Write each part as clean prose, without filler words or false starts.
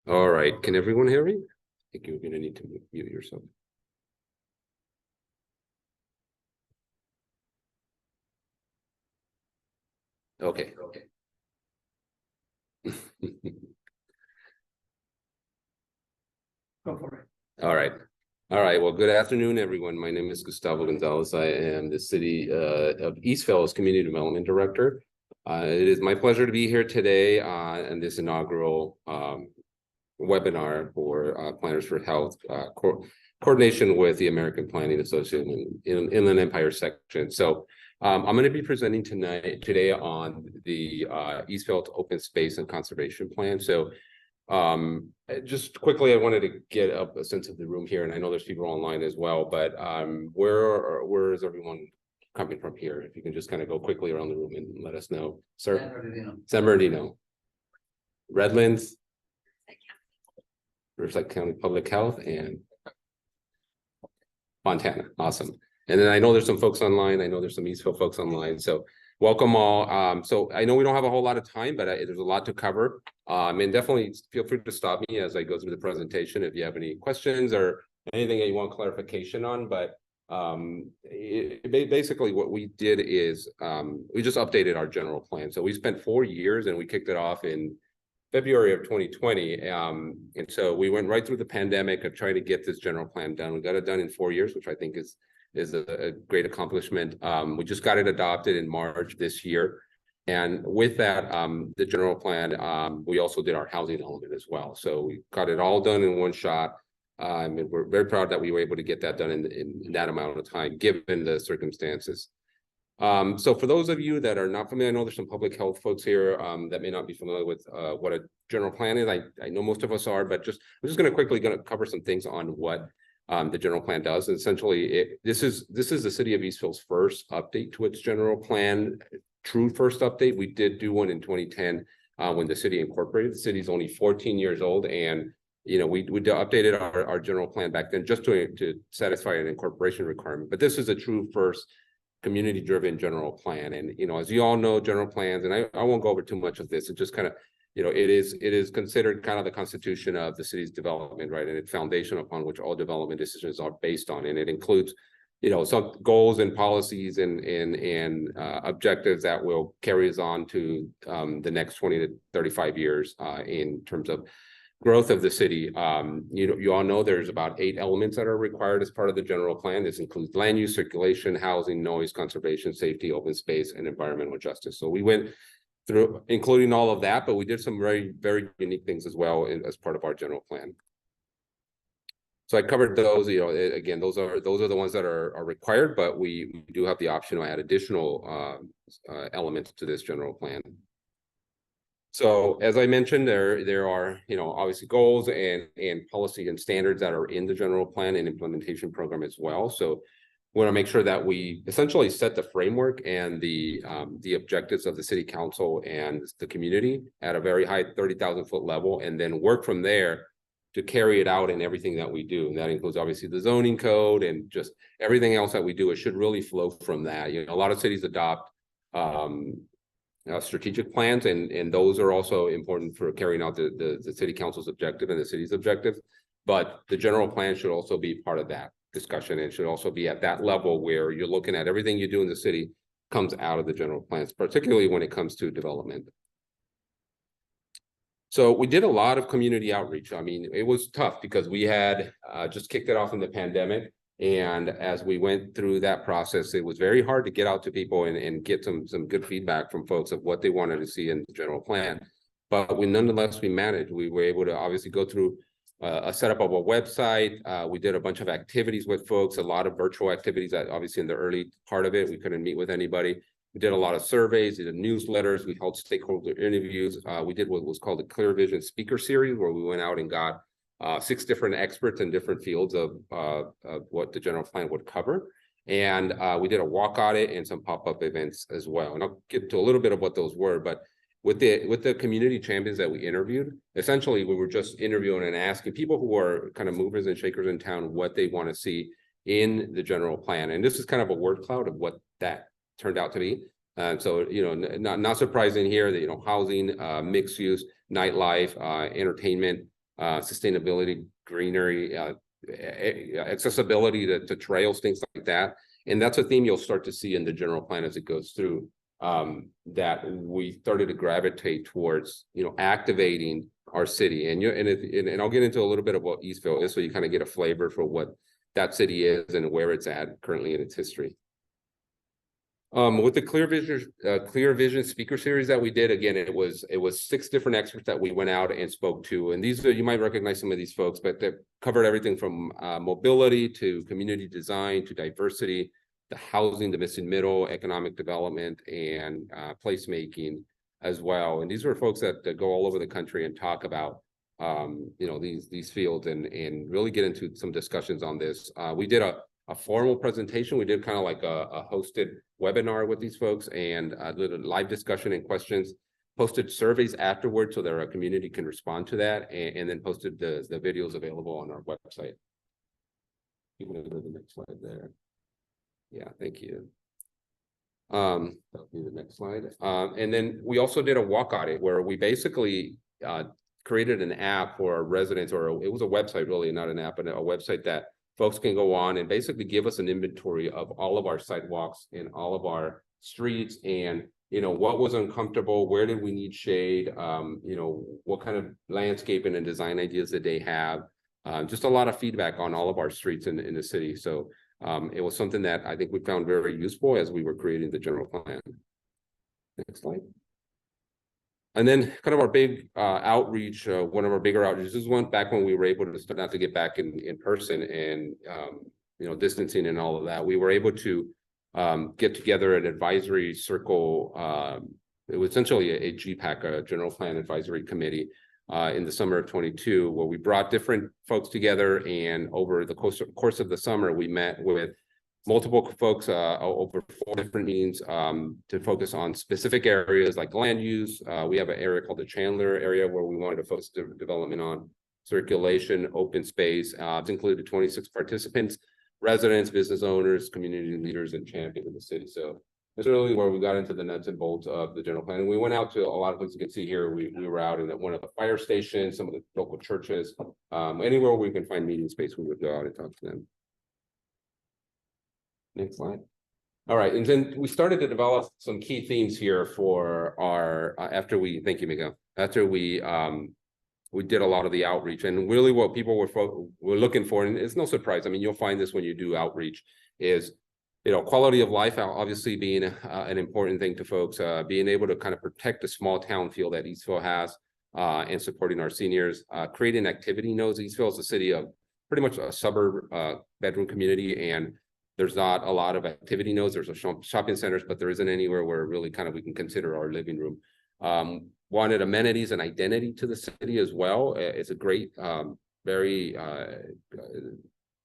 All right, can everyone hear me? I think you're gonna need to mute yourself. Okay. Go for it. All right. All right. Well, good afternoon, everyone. My name is Gustavo Gonzalez. I am the City of Eastvale's Community Development Director. It is my pleasure to be here today in this inaugural webinar for Planners for Health, coordination with the American Planning Association in Inland Empire section. So I'm going to be presenting today on the Eastvale Open Space and Conservation Plan. So just quickly, I wanted to get up a sense of the room here, and I know there's people online as well, but where is everyone coming from here? If you can just kind of go quickly around the room and let us know. Sir? San Bernardino. Redlands, Riverside County Public Health, and Montana. Awesome. And then I know there's some folks online. I know there's some Eastvale folks online. So welcome all. So I know we don't have a whole lot of time, but there's a lot to cover. And definitely feel free to stop me as I go through the presentation if you have any questions or anything that you want clarification on. But basically what we did is we just updated our general plan. So we spent 4 years and we kicked it off in February of 2020. And so we went right through the pandemic of trying to get this general plan done. We got it done in 4 years, which I think is a great accomplishment. We just got it adopted in March this year. And with that, the general plan, we also did our housing element as well. So we got it all done in one shot. And we're very proud that we were able to get that done in that amount of time, given the circumstances. So for those of you that are not familiar, I know there's some public health folks here that may not be familiar with what a general plan is. I know most of us are, but I'm just going to quickly cover some things on what the general plan does. And essentially, this is the City of Eastvale's first update to its general plan, true first update. We did do one in 2010 when the city incorporated. The city's only 14 years old, and we updated our general plan back then just to satisfy an incorporation requirement. But this is a true first community-driven general plan. And as you all know, general plans, and I won't go over too much of this. It just kind of it is considered kind of the constitution of the city's development, right? And it's foundation upon which all development decisions are based on. And it includes, some goals and policies and objectives that will carry us on to the next 20 to 35 years in terms of growth of the city. You all know there's about 8 elements that are required as part of the general plan. This includes land use, circulation, housing, noise, conservation, safety, open space, and environmental justice. So we went through including all of that, but we did some very, very unique things as well as part of our general plan. So I covered those. Again, those are the ones that are required, but we do have the option to add additional elements to this general plan. So as I mentioned, there are obviously goals and policy and standards that are in the general plan and implementation program as well. So we want to make sure that we essentially set the framework and the objectives of the city council and the community at a very high 30,000-foot level, and then work from there to carry it out in everything that we do. And that includes obviously the zoning code and just everything else that we do. It should really flow from that. A lot of cities adopt strategic plans, and those are also important for carrying out the city council's objective and the city's objective. But the general plan should also be part of that discussion. It should also be at that level where you're looking at everything you do in the city comes out of the general plans, particularly when it comes to development. So we did a lot of community outreach. I mean, it was tough because we had just kicked it off in the pandemic. And as we went through that process, it was very hard to get out to people and get some good feedback from folks of what they wanted to see in the general plan. But nonetheless, we managed. We were able to obviously go through a setup of a website. We did a bunch of activities with folks, a lot of virtual activities that obviously in the early part of it, we couldn't meet with anybody. We did a lot of surveys, we did newsletters, we held stakeholder interviews. We did what was called a Clear Vision speaker series, where we went out and got 6 different experts in different fields of what the general plan would cover. And we did a walk audit and some pop-up events as well. And I'll get to a little bit of what those were, but with the community champions that we interviewed, essentially we were just interviewing and asking people who are kind of movers and shakers in town what they want to see in the general plan. And this is kind of a word cloud of what that turned out to be. So, not surprising here that, housing, mixed use, nightlife, entertainment, sustainability, greenery, accessibility to trails, things like that. And that's a theme you'll start to see in the general plan as it goes through, that we started to gravitate towards, activating our city. And I'll get into a little bit of what Eastvale is, so you kind of get a flavor for what that city is and where it's at currently in its history. With the Clear Vision speaker series that we did, again, it was 6 different experts that we went out and spoke to. And these are, you might recognize some of these folks, but they covered everything from mobility to community design to diversity, the housing, the missing middle, economic development, and placemaking as well. And these were folks that go all over the country and talk about these fields and really get into some discussions on this. We did a formal presentation. We did kind of like a hosted webinar with these folks and did a live discussion and questions, posted surveys afterwards so that our community can respond to that, and then posted the videos available on our website. You can go to the next slide there. Yeah, thank you. That'll be the next slide. And then we also did a walk audit where we basically created an app for our residents, or it was a website, really, not an app, but a website that folks can go on and basically give us an inventory of all of our sidewalks and all of our streets, and what was uncomfortable, where did we need shade, what kind of landscaping and design ideas did they have, just a lot of feedback on all of our streets in the city. So it was something that I think we found very useful as we were creating the general plan. Next slide. And then kind of our big outreach, one of our bigger outreaches, this one back when we were able to start out to get back in person and, distancing and all of that. We were able to get together an advisory circle. It was essentially a GPAC, a General Plan Advisory Committee, in the summer of 22, where we brought different folks together. And over the course of the summer, we met with multiple folks over 4 different meetings to focus on specific areas like land use. We have an area called the Chandler area where we wanted to focus development on circulation, open space. It's included 26 participants, residents, business owners, community leaders, and champions of the city. So that's really where we got into the nuts and bolts of the general plan. And we went out to a lot of places. You can see here, we were out in one of the fire stations, some of the local churches, anywhere we can find meeting space, we would go out and talk to them. Next slide. All right, and then we started to develop some key themes here for our thank you, Miguel. After we did a lot of the outreach, and really what people were looking for, and it's no surprise. I mean, you'll find this when you do outreach, is quality of life, obviously being an important thing to folks, being able to kind of protect the small town feel that Eastvale has, and supporting our seniors, creating activity nodes. Eastvale is a city of pretty much a suburb bedroom community, and there's not a lot of activity nodes. There's a shopping centers, but there isn't anywhere where really kind of we can consider our living room. Wanted amenities and identity to the city as well. It's a great, very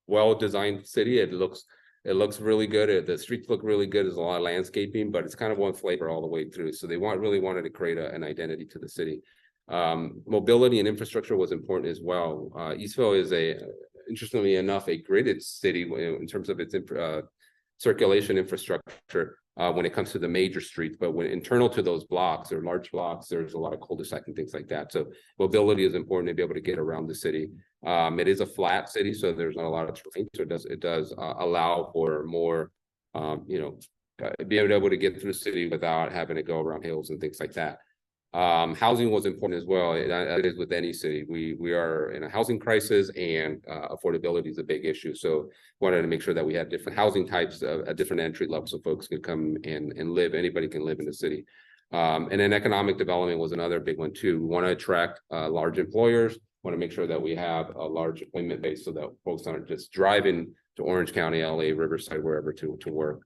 well-designed city. It looks really good. The streets look really good. There's a lot of landscaping, but it's kind of one flavor all the way through. So they really wanted to create an identity to the city. Mobility and infrastructure was important as well. Eastvale is interestingly enough, a gridded city in terms of its circulation infrastructure when it comes to the major streets. But when internal to those blocks or large blocks, there's a lot of cul-de-sac and things like that. So mobility is important to be able to get around the city. It is a flat city, so there's not a lot of terrain. So it does allow for more, being able to get through the city without having to go around hills and things like that. Housing was important as well. It is with any city. We are in a housing crisis, and affordability is a big issue. So wanted to make sure that we had different housing types at different entry levels, so folks can come and live. Anybody can live in the city. And then economic development was another big one too. We want to attract large employers. Want to make sure that we have a large employment base so that folks aren't just driving to Orange County, LA, Riverside, wherever to work.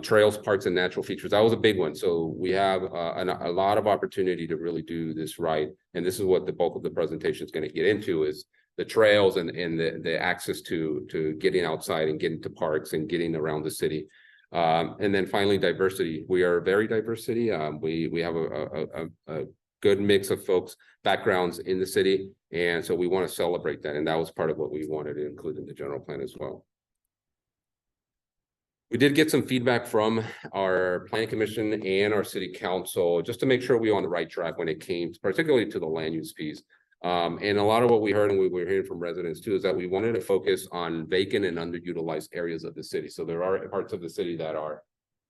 Trails, parks, and natural features. That was a big one. So we have a lot of opportunity to really do this right. And this is what the bulk of the presentation is going to get into, is the trails and the access to getting outside and getting to parks and getting around the city. And then finally, diversity. We are a very diverse city. We have a good mix of folks, backgrounds in the city. And so we want to celebrate that. And that was part of what we wanted to include in the general plan as well. We did get some feedback from our planning commission and our city council just to make sure we were on the right track when it came particularly to the land use piece. And a lot of what we heard and we were hearing from residents too, is that we wanted to focus on vacant and underutilized areas of the city. So there are parts of the city that are,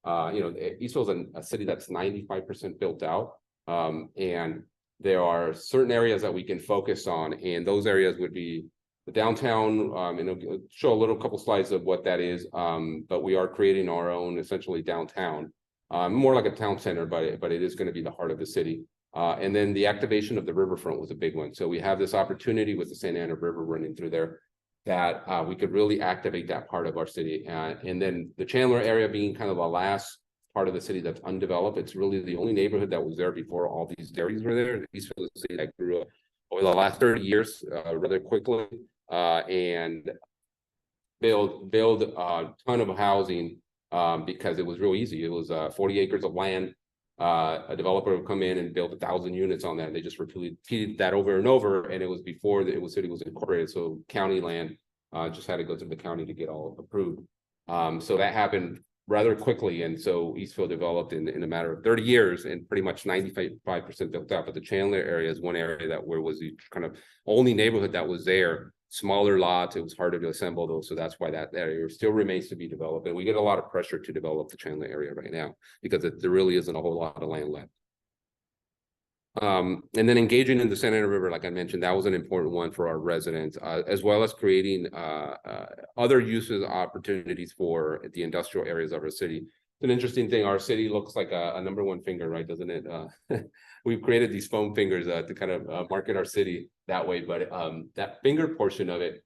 Eastvale is a city that's 95% built out. And there are certain areas that we can focus on, and those areas would be the downtown, and I'll show a little couple slides of what that is. But we are creating our own essentially downtown, more like a town center, but it is going to be the heart of the city. And then the activation of the riverfront was a big one. So we have this opportunity with the Santa Ana River running through there that we could really activate that part of our city. And then the Chandler area being kind of the last part of the city that's undeveloped. It's really the only neighborhood that was there before all these dairies were there. Eastvale is a city that grew up over the last 30 years rather quickly, and build a ton of housing because it was real easy. It was 40 acres of land. A developer would come in and build 1,000 units on that. And they just repeated that over and over. And it was before the city was incorporated. So county land just had to go to the county to get all approved. So that happened rather quickly. And so Eastvale developed in a matter of 30 years and pretty much 95% built out. But the Chandler area is one area that where was the kind of only neighborhood that was there. Smaller lots, it was harder to assemble those, so that's why that area still remains to be developed. And we get a lot of pressure to develop the Chandler area right now because there really isn't a whole lot of land left. And then engaging in the Santa Ana River, like I mentioned, that was an important one for our residents, as well as creating other uses opportunities for the industrial areas of our city. It's an interesting thing. Our city looks like a number one finger, right? Doesn't it? We've created these foam fingers to kind of market our city that way, but that finger portion of it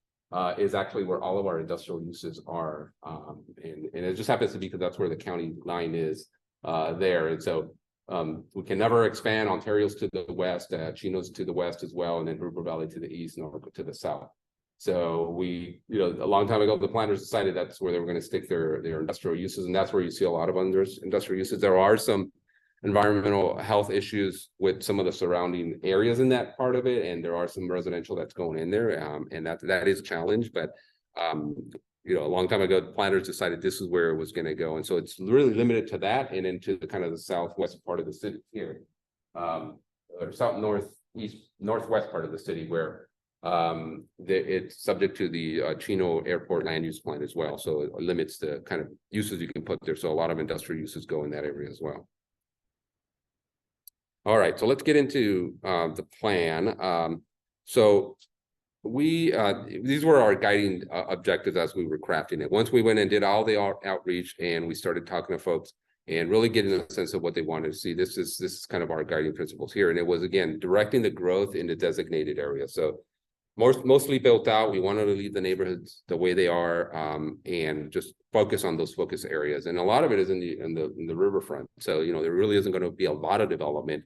is actually where all of our industrial uses are, and it just happens to be because that's where the county line is there, and so we can never expand. Ontario's to the west, Chino's to the west as well, and then Rupert Valley to the east, Norfolk to the south. So we, a long time ago, the planners decided that's where they were going to stick their industrial uses, and that's where you see a lot of industrial uses. There are some environmental health issues with some of the surrounding areas in that part of it, and there are some residential that's going in there, and that is a challenge. But a long time ago, the planners decided this is where it was going to go, and so it's really limited to that, and into the kind of the southwest part of the city here, or northwest part of the city, where it's subject to the Chino Airport land use plan as well. So it limits the kind of uses you can put there. So a lot of industrial uses go in that area as well. All right, so let's get into the plan. So these were our guiding objectives as we were crafting it. Once we went and did all the outreach and we started talking to folks and really getting a sense of what they wanted to see, this is kind of our guiding principles here. And it was, again, directing the growth into designated areas. So mostly built out. We wanted to leave the neighborhoods the way they are, and just focus on those focus areas. And a lot of it is in the riverfront. So there really isn't going to be a lot of development,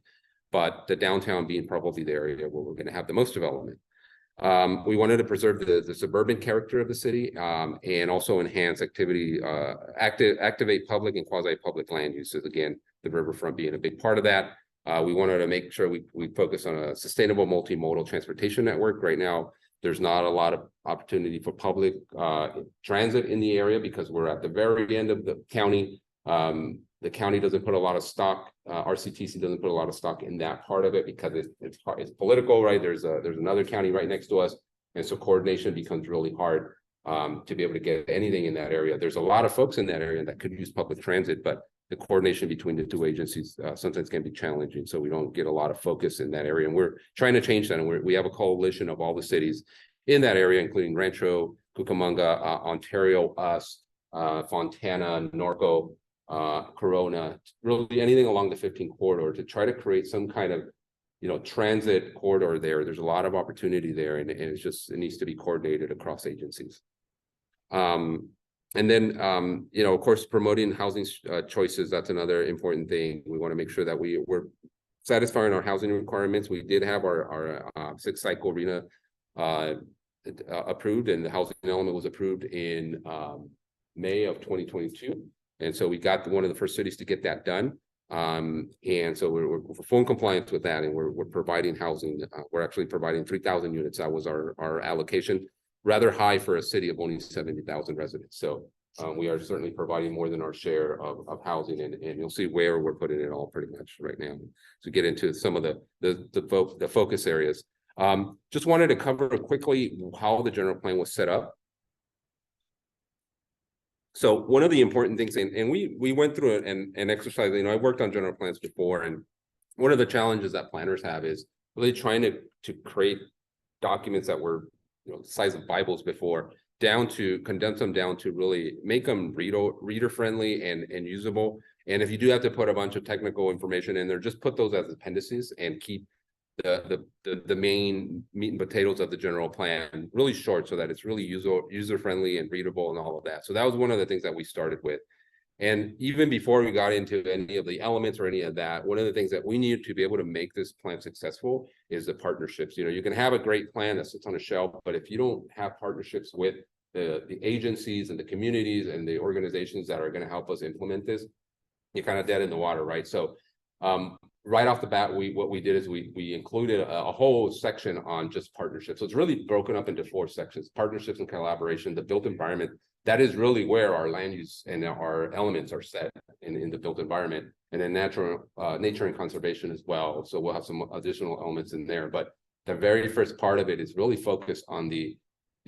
but the downtown being probably the area where we're going to have the most development. We wanted to preserve the suburban character of the city, and also enhance activate public and quasi-public land uses. Again, the riverfront being a big part of that. We wanted to make sure we focus on a sustainable multimodal transportation network. Right now, there's not a lot of opportunity for public transit in the area because we're at the very end of the county. The county doesn't put a lot of stock. RCTC doesn't put a lot of stock in that part of it because it's political, right? There's another county right next to us, and so coordination becomes really hard to be able to get anything in that area. There's a lot of folks in that area that could use public transit, but the coordination between the two agencies sometimes can be challenging. So we don't get a lot of focus in that area. And we're trying to change that. And we have a coalition of all the cities in that area, including Rancho, Cucamonga, Ontario, us, Fontana, Norco, Corona, really anything along the 15 corridor to try to create some kind of, transit corridor there. There's a lot of opportunity there, and it needs to be coordinated across agencies. And then, of course, promoting housing choices, that's another important thing. We want to make sure that we're satisfying our housing requirements. We did have our 6-cycle RENA approved, and the housing element was approved in May of 2022. And so we got one of the first cities to get that done. And so we're full in compliance with that, and we're providing housing. We're actually providing 3,000 units. That was our allocation. Rather high for a city of only 70,000 residents. So we are certainly providing more than our share of housing, and you'll see where we're putting it all pretty much right now. So get into some of the focus areas. Just wanted to cover quickly how the general plan was set up. So one of the important things, and we went through it and exercise, I worked on general plans before, and one of the challenges that planners have is really trying to create documents that were the size of Bibles before, down to condense them down to really make them reader friendly and usable. And if you do have to put a bunch of technical information in there, just put those as appendices and keep the main meat and potatoes of the general plan really short, so that it's really user friendly and readable and all of that. So that was one of the things that we started with. And even before we got into any of the elements or any of that, one of the things that we needed to be able to make this plan successful is the partnerships. You can have a great plan that sits on a shelf, but if you don't have partnerships with the agencies and the communities and the organizations that are going to help us implement this, you're kind of dead in the water, right? So right off the bat, what we did is we included a whole section on just partnerships. So it's really broken up into 4 sections: partnerships and collaboration, the built environment. That is really where our land use and our elements are set in the built environment, and then nature and conservation as well. So we'll have some additional elements in there. But the very first part of it is really focused on the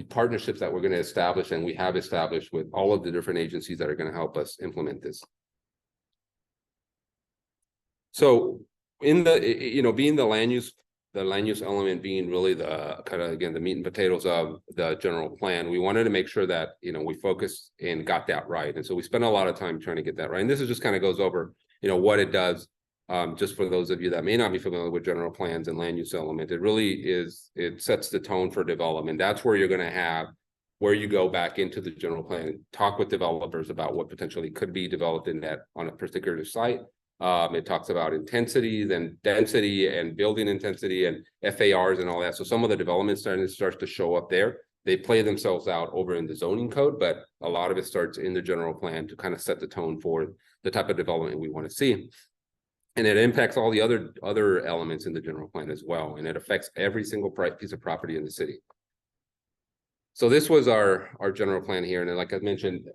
partnerships that we're going to establish, and we have established with all of the different agencies that are going to help us implement this. So in the, being the land use element being really the kind of, again, the meat and potatoes of the general plan, we wanted to make sure that, we focused and got that right. And so we spent a lot of time trying to get that right. And this is just kind of goes over, what it does. Just for those of you that may not be familiar with general plans and land use element, it sets the tone for development. That's where you're going to have, where you go back into the general plan, talk with developers about what potentially could be developed on a particular site. It talks about intensity, then density and building intensity and FARs and all that. So some of the development starts to show up there. They play themselves out over in the zoning code, but a lot of it starts in the general plan to kind of set the tone for the type of development we want to see. And it impacts all the other elements in the general plan as well. And it affects every single piece of property in the city. So this was our general plan here. And like I mentioned,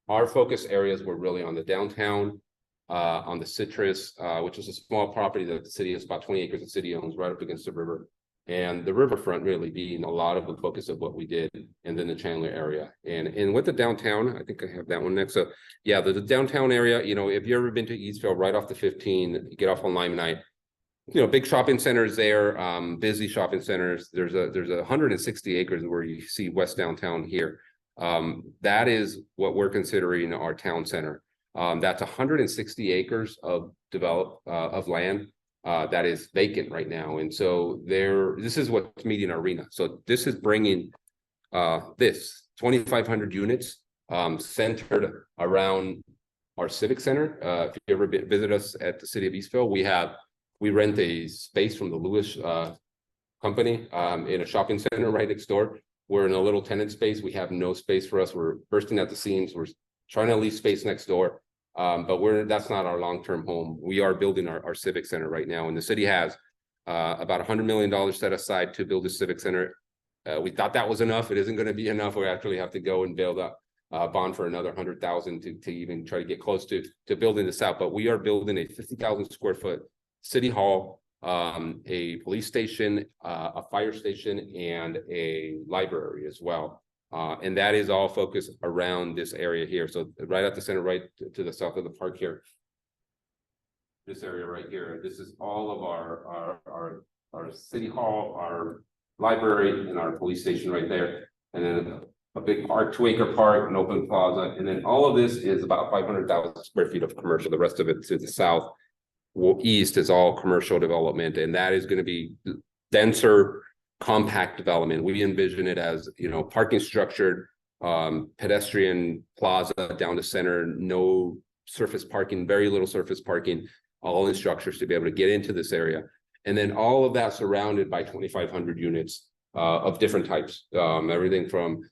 our focus areas were really on the downtown, on the Citrus, which is a small property that the city has, about 20 acres the city owns right up against the river, and the riverfront really being a lot of the focus of what we did, and then the Chandler area. And with the downtown, I think I have that one next. So yeah, the downtown area, if you've ever been to Eastvale, right off the 15, you get off on Limelight, big shopping centers there, busy shopping centers. There's 160 acres where you see West Downtown here. That is what we're considering our town center. That's 160 acres of land that is vacant right now. And so this is what's meeting our arena. So this is bringing 2,500 units centered around our civic center. If you ever visit us at the city of Eastvale, we rent a space from the Lewis company in a shopping center right next door. We're in a little tenant space. We have no space for us. We're bursting at the seams. We're trying to lease space next door. But that's not our long-term home. We are building our civic center right now, and the city has about $100 million set aside to build a civic center. We thought that was enough. It isn't going to be enough. We actually have to go and build a bond for another 100,000 to even try to get close to building this out. But we are building a 50,000 square foot city hall, a police station, a fire station, and a library as well. And that is all focused around this area here. So right at the center, right to the south of the park here, this area right here, this is all of our city hall, our library, and our police station right there. And then a big park, 2-acre park, an open plaza. And then all of this is about 500,000 square feet of commercial. The rest of it to the south, east is all commercial development. And that is going to be denser, compact development. We envision it as, parking structured, pedestrian plaza down the center, no surface parking, very little surface parking, all in structures to be able to get into this area. And then all of that surrounded by 2,500 units of different types, everything from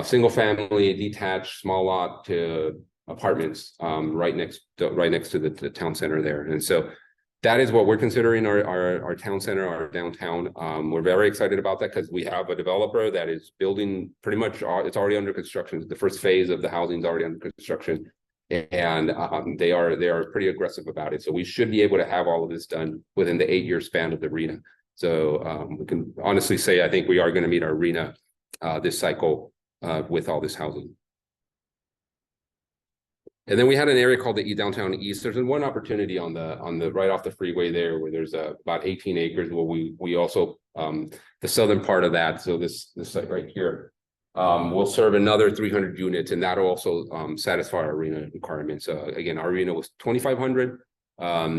single family, detached, small lot to apartments right next to the town center there. And so that is what we're considering our town center, our downtown. We're very excited about that because we have a developer that is building pretty much it's already under construction. The first phase of the housing is already under construction, and they are pretty aggressive about it. So we should be able to have all of this done within the 8-year span of the arena. So we can honestly say, I think we are going to meet our arena this cycle with all this housing. And then we had an area called the Downtown East. There's one opportunity on the right off the freeway there, where there's about 18 acres. Where we also the southern part of that. So this site right here will serve another 300 units, and that'll also satisfy our arena requirements. Again, our arena was 2,500.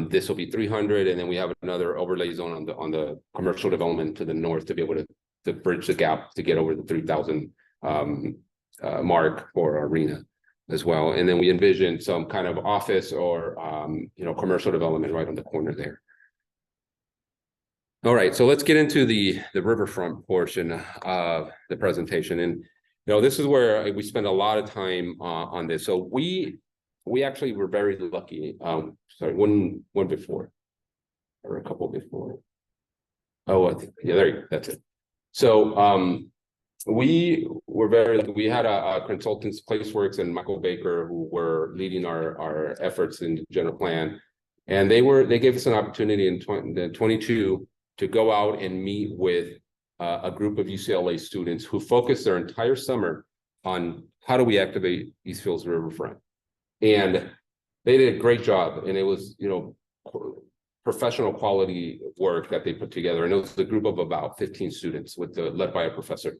This will be 300, and then we have another overlay zone on the commercial development to the north to be able to bridge the gap to get over the 3,000 mark for our arena as well. And then we envision some kind of office or commercial development right on the corner there. All right, so let's get into the riverfront portion of the presentation. And this is where we spend a lot of time on this. So we actually were very lucky. Sorry, one before, or a couple before. Oh, yeah, there you go. That's it. So we were we had a consultants, Placeworks and Michael Baker, who were leading our efforts in the general plan, and they gave us an opportunity in 22 to go out and meet with a group of UCLA students who focused their entire summer on how do we activate Eastvale's riverfront. And they did a great job, and it was professional quality work that they put together. And it was a group of about 15 students led by a professor.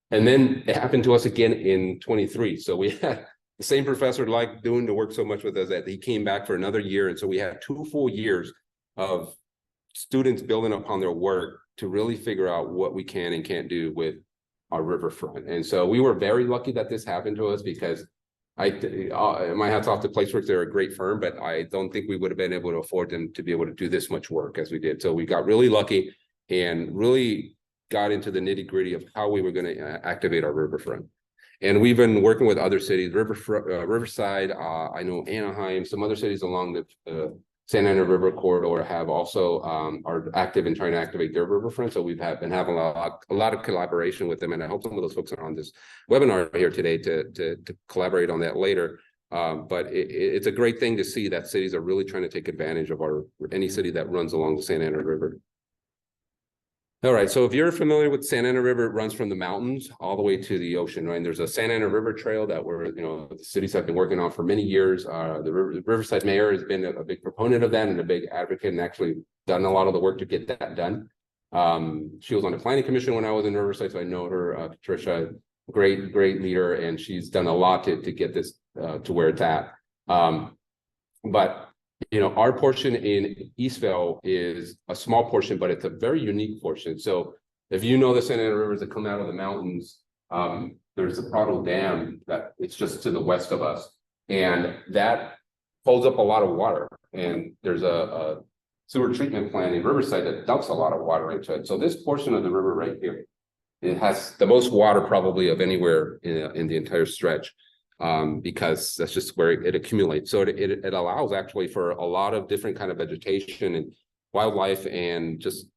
And then it happened to us again in 23. So we had the same professor liked doing the work so much with us that he came back for another year. And so we had 2 full years of students building upon their work to really figure out what we can and can't do with our riverfront. And so we were very lucky that this happened to us, because my hat's off to Placeworks. They're a great firm, but I don't think we would have been able to afford them to be able to do this much work as we did. So we got really lucky and really got into the nitty-gritty of how we were going to activate our riverfront. And we've been working with other cities, Riverside, I know Anaheim, some other cities along the Santa Ana River corridor have also are active in trying to activate their riverfront. So we've been having a lot of collaboration with them, and I hope some of those folks are on this webinar here today to collaborate on that later. But it's a great thing to see that cities are really trying to take advantage of any city that runs along the Santa Ana River. All right, so if you're familiar with Santa Ana River, it runs from the mountains all the way to the ocean, right? And there's a Santa Ana River Trail that the cities have been working on for many years. The Riverside mayor has been a big proponent of that and a big advocate, and actually done a lot of the work to get that done. She was on the planning commission when I was in Riverside, so I know her, Patricia, great leader, and she's done a lot to get this to where it's at. But our portion in Eastvale is a small portion, but it's a very unique portion. So if you know the Santa Ana rivers that come out of the mountains, there's the Prado Dam that it's just to the west of us, and that holds up a lot of water. And there's a sewer treatment plant in Riverside that dumps a lot of water into it. So this portion of the river right here, it has the most water probably of anywhere in the entire stretch. Because that's just where it accumulates. So it allows actually for a lot of different kind of vegetation and wildlife and just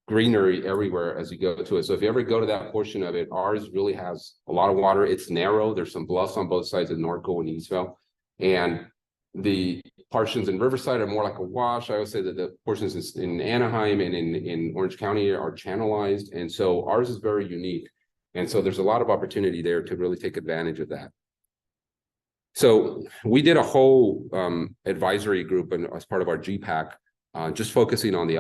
greenery everywhere as you go to it. So if you ever go to that portion of it, ours really has a lot of water. It's narrow. There's some bluffs on both sides of Norco and Eastvale. And the portions in Riverside are more like a wash. I always say that the portions in Anaheim and in Orange County are channelized. And so ours is very unique. And so there's a lot of opportunity there to really take advantage of that. So we did a whole advisory group as part of our GPAC, just focusing on the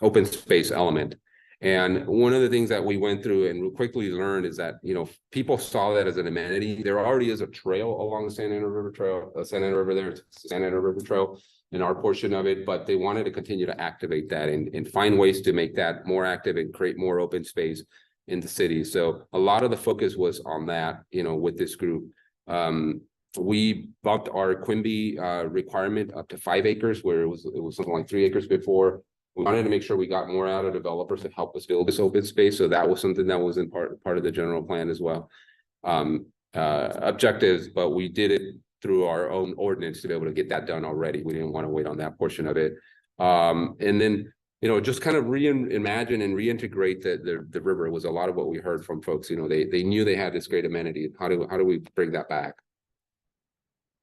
open space element. And one of the things that we went through and quickly learned is that people saw that as an amenity. There already is a trail along the Santa Ana River Trail, Santa Ana River there, it's Santa Ana River Trail in our portion of it, but they wanted to continue to activate that and find ways to make that more active and create more open space in the city. So a lot of the focus was on that, with this group. We bumped our Quimby requirement up to 5 acres, where it was something like 3 acres before. We wanted to make sure we got more out of developers to help us build this open space. So that was something that was in part of the general plan as well. Objectives, but we did it through our own ordinance to be able to get that done already. We didn't want to wait on that portion of it. And then just kind of reimagine and reintegrate the river was a lot of what we heard from folks. They knew they had this great amenity. How do we bring that back?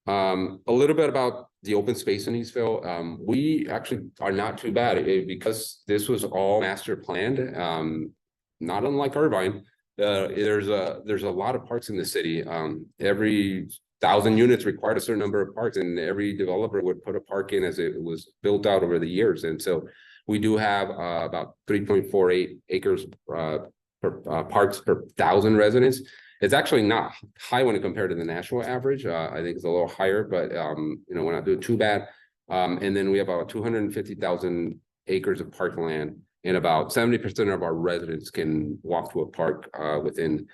A little bit about the open space in Eastvale, we actually are not too bad because this was all master planned. Not unlike Irvine, there's a lot of parks in the city. Every 1,000 units required a certain number of parks, and every developer would put a park in as it was built out over the years. And so we do have about 3.48 acres per parks per 1,000 residents. It's actually not high when compared to the national average. I think it's a little higher, but we're not doing too bad. And then we have about 250,000 acres of parkland, and about 70% of our residents can walk to a park within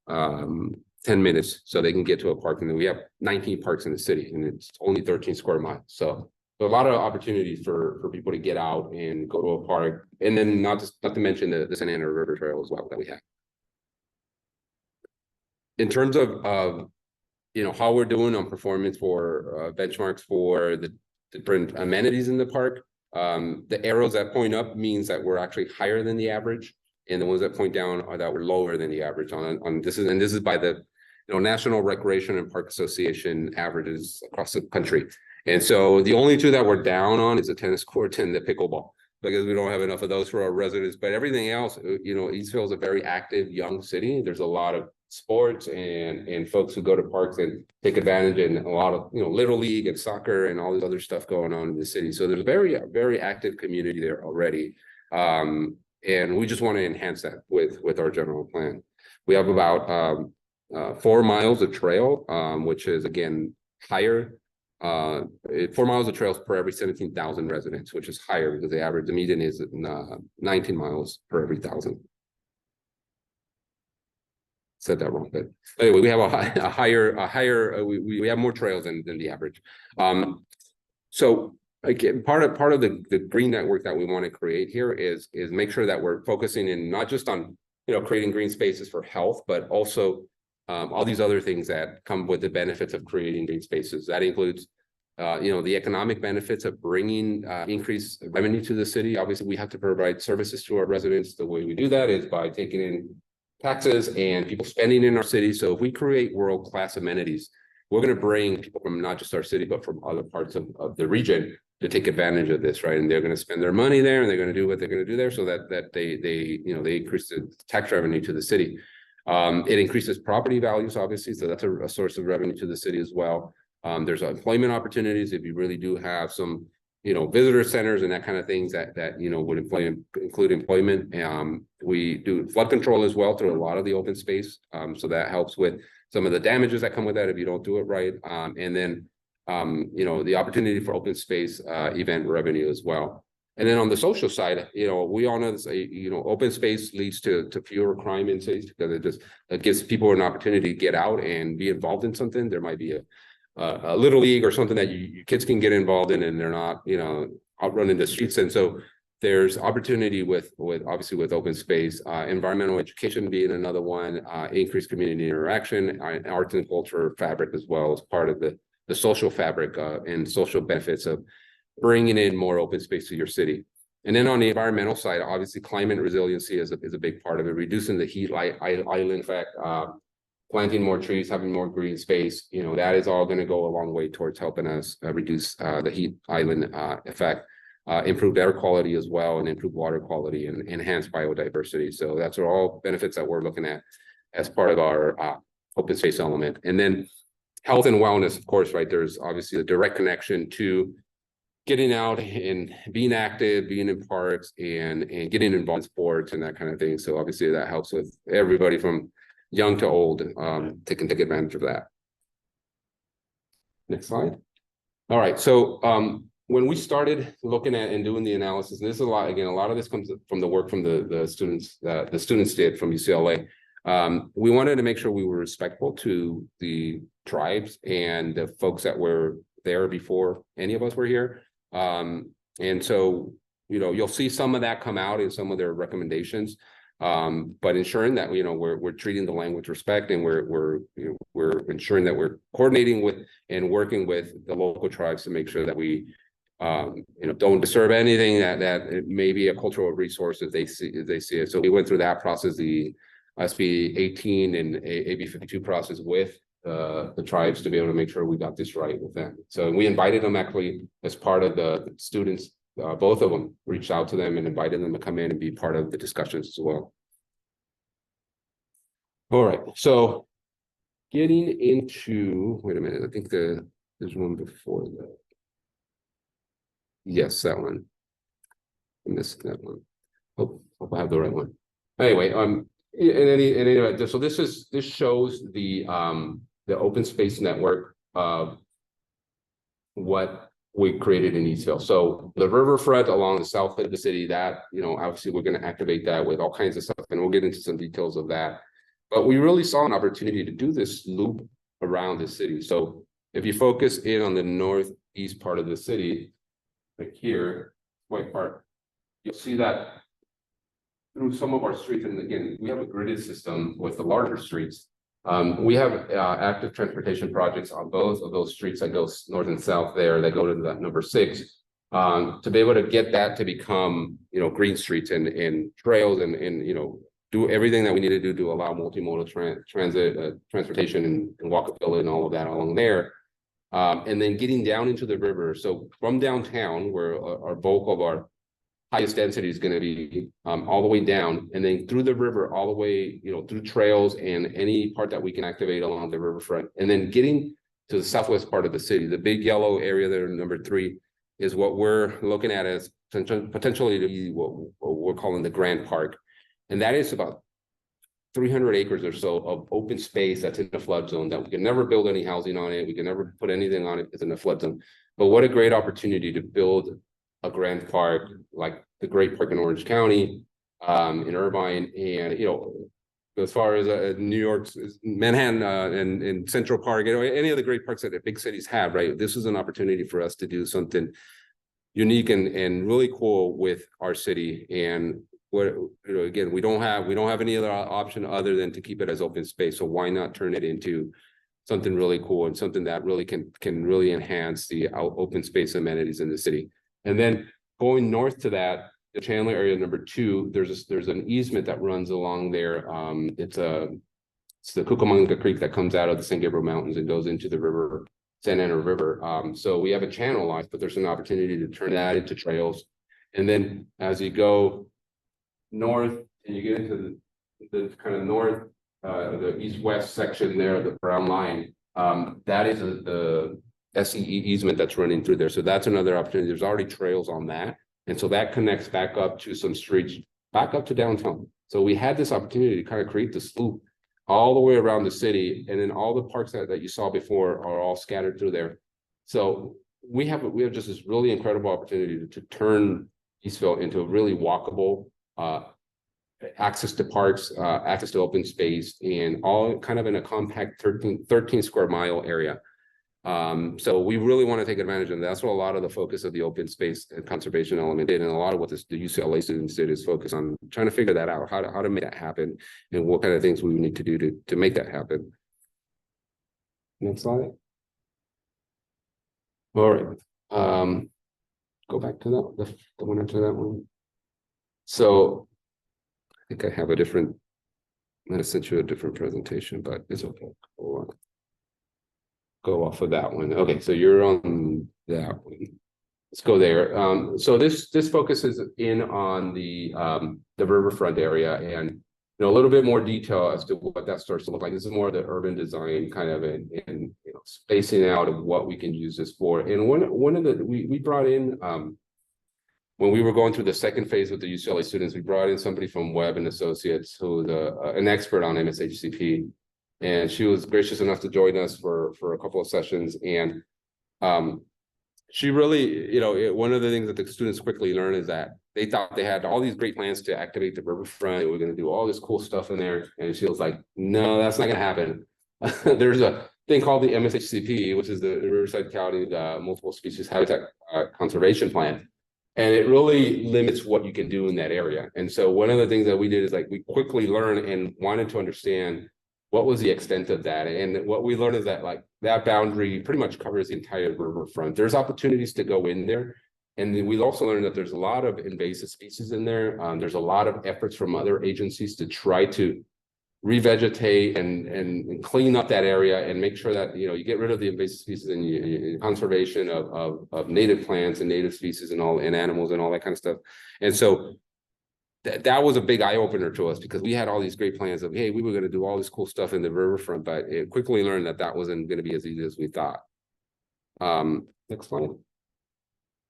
10 minutes, so they can get to a park. And then we have 19 parks in the city, and it's only 13 square miles. So a lot of opportunities for people to get out and go to a park, and then not to mention the Santa Ana River Trail as well that we have. In terms of how we're doing on performance for benchmarks for the different amenities in the park, the arrows that point up means that we're actually higher than the average, and the ones that point down are that we're lower than the average on this is by the National Recreation and Park Association averages across the country. And so the only two that we're down on is the tennis court and the pickleball, because we don't have enough of those for our residents. But everything else, Eastvale is a very active young city. There's a lot of sports and folks who go to parks and take advantage, and a lot of Little League and soccer and all this other stuff going on in the city. So there's a very active community there already, and we just want to enhance that with our general plan. We have about 4 miles of trail, which is again higher. 4 miles of trails per every 17,000 residents, which is higher because the median is 19 miles per every 1,000. Said that wrong, but anyway, we have a higher we have more trails than the average. So again, part of the green network that we want to create here is make sure that we're focusing in not just on creating green spaces for health, but also all these other things that come with the benefits of creating green spaces. That includes the economic benefits of bringing increased revenue to the city. Obviously, we have to provide services to our residents. The way we do that is by taking in taxes and people spending in our city. So if we create world-class amenities, we're going to bring people from not just our city, but from other parts of the region to take advantage of this, right? And they're going to spend their money there, and they're going to do what they're going to do there, so that they increase the tax revenue to the city. It increases property values, obviously, so that's a source of revenue to the city as well. There's employment opportunities if you really do have some visitor centers and that kind of things that would include employment. We do flood control as well through a lot of the open space, so that helps with some of the damages that come with that if you don't do it right. And then the opportunity for open space event revenue as well. And then on the social side, we all know this, open space leads to fewer crime in cities, because it gives people an opportunity to get out and be involved in something. There might be a Little League or something that you kids can get involved in, and they're not, out running the streets. And so there's opportunity with obviously with open space, environmental education being another one, increased community interaction, arts and culture fabric as well as part of the social fabric and social benefits of bringing in more open space to your city. And then on the environmental side, obviously climate resiliency is a big part of it, reducing the heat island effect, planting more trees, having more green space, that is all going to go a long way towards helping us reduce the heat island effect, improve air quality as well, and improve water quality and enhance biodiversity. So that's all benefits that we're looking at as part of our open space element. And then health and wellness, of course, right? There's obviously a direct connection to getting out and being active, being in parks and getting involved in sports and that kind of thing. So obviously that helps with everybody from young to old to take advantage of that. Next slide. All right. So when we started looking at and doing the analysis, and this is a lot of this comes from the work from the students did from UCLA. We wanted to make sure we were respectful to the tribes and the folks that were there before any of us were here. And so, you'll see some of that come out in some of their recommendations, but ensuring that, we're treating the land with respect, and we're ensuring that we're coordinating with and working with the local tribes to make sure that we, don't disturb anything that it may be a cultural resource if they see it. So we went through that process, the SB 18 and AB 52 process with the tribes to be able to make sure we got this right with them. So we invited them actually as part of the students. Both of them reached out to them and invited them to come in and be part of the discussions as well. All right, so getting into, wait a minute, I think there's one before that. Yes, that one. I missed that one. Hope I have the right one. Anyway, in any event, so this shows the open space network of what we created in Eastvale. So the riverfront along the south of the city, that, you know, obviously we're going to activate that with all kinds of stuff, and we'll get into some details of that. But we really saw an opportunity to do this loop around the city. So if you focus in on the northeast part of the city, like here, White Park, you'll see that through some of our streets, and again, we have a gridded system with the larger streets. We have active transportation projects on both of those streets that go north and south there, that go to that number 6, to be able to get that to become, you know, green streets and trails and you know, do everything that we need to do to allow multimodal transportation and walkability and all of that along there. And then getting down into the river. So from downtown, where our bulk of our highest density is going to be, all the way down, and then through the river, all the way, you know, through trails and any part that we can activate along the riverfront, and then getting to the southwest part of the city. The big yellow area there, number 3, is what we're looking at as potentially to be what we're calling the Grand Park, and that is about 300 acres or so of open space that's in the flood zone that we can never build any housing on it. We can never put anything on it. It's in the flood zone. But what a great opportunity to build a grand park like the Great Park in Orange County, in Irvine, and, you know, as far as New York's Manhattan and Central Park, you know, any of the great parks that the big cities have, right? This is an opportunity for us to do something unique and really cool with our city. And what, you know, again, we don't have any other option other than to keep it as open space. So why not turn it into something really cool and something that really can really enhance the open space amenities in the city. And then going north to that, the Chandler area number 2, there's an easement that runs along there. It's the Cucamonga Creek that comes out of the San Gabriel Mountains and goes into the river, San Ana River. So we have a channel lock, but there's an opportunity to turn that into trails. And then as you go north and you get into the kind of north, the east-west section there, the brown line, that is the SEE easement that's running through there. So that's another opportunity. There's already trails on that. And so that connects back up to some streets, back up to downtown. So we had this opportunity to kind of create this loop all the way around the city. And then all the parks that you saw before are all scattered through there. So we have just this really incredible opportunity to turn Eastvale into a really walkable, access to parks, access to open space, and all kind of in a compact 13 square mile area. So we really want to take advantage of that. That's what a lot of the focus of the open space and conservation element did, and a lot of what the UCLA students did is focus on trying to figure that out, how to make that happen, and what kind of things we need to do to make that happen. Next slide. All right. Go back to that, the one after that one. So I think I have a different, I'm going to send you a different presentation, but it's okay. Hold on. Go off of that one. Okay, so you're on that one. Let's go there. So this focuses in on the riverfront area, and, you know, a little bit more detail as to what that starts to look like. This is more of the urban design kind of and you know, spacing out of what we can use this for. And one of the we brought in when we were going through the second phase with the UCLA students, we brought in somebody from Webb and Associates who's an expert on MSHCP. And she was gracious enough to join us for a couple of sessions. And she really, you know, one of the things that the students quickly learned is that they thought they had all these great plans to activate the riverfront. We're going to do all this cool stuff in there. And she was like, no, that's not going to happen. There's a thing called the MSHCP, which is the Riverside County Multiple Species Habitat Conservation Plan. And it really limits what you can do in that area. And so one of the things that we did is like we quickly learned and wanted to understand what was the extent of that. And what we learned is that like that boundary pretty much covers the entire riverfront. There's opportunities to go in there. And then we also learned that there's a lot of invasive species in there. There's a lot of efforts from other agencies to try to revegetate and clean up that area and make sure that, you know, you get rid of the invasive species and conservation of native plants and native species and all, and animals and all that kind of stuff. And so that was a big eye opener to us, because we had all these great plans of, hey, we were going to do all this cool stuff in the riverfront, but it quickly learned that that wasn't going to be as easy as we thought. Next slide.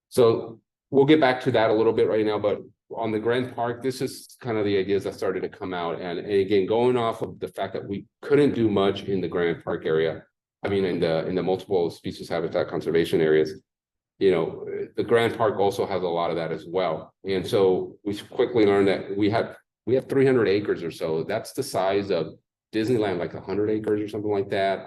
So we'll get back to that a little bit right now, but on the Grand Park, this is kind of the ideas that started to come out. And again, going off of the fact that we couldn't do much in the Grand Park area, I mean, in the multiple species habitat conservation areas, you know, the Grand Park also has a lot of that as well. And so we quickly learned that we have 300 acres or so. That's the size of Disneyland, like 100 acres or something like that.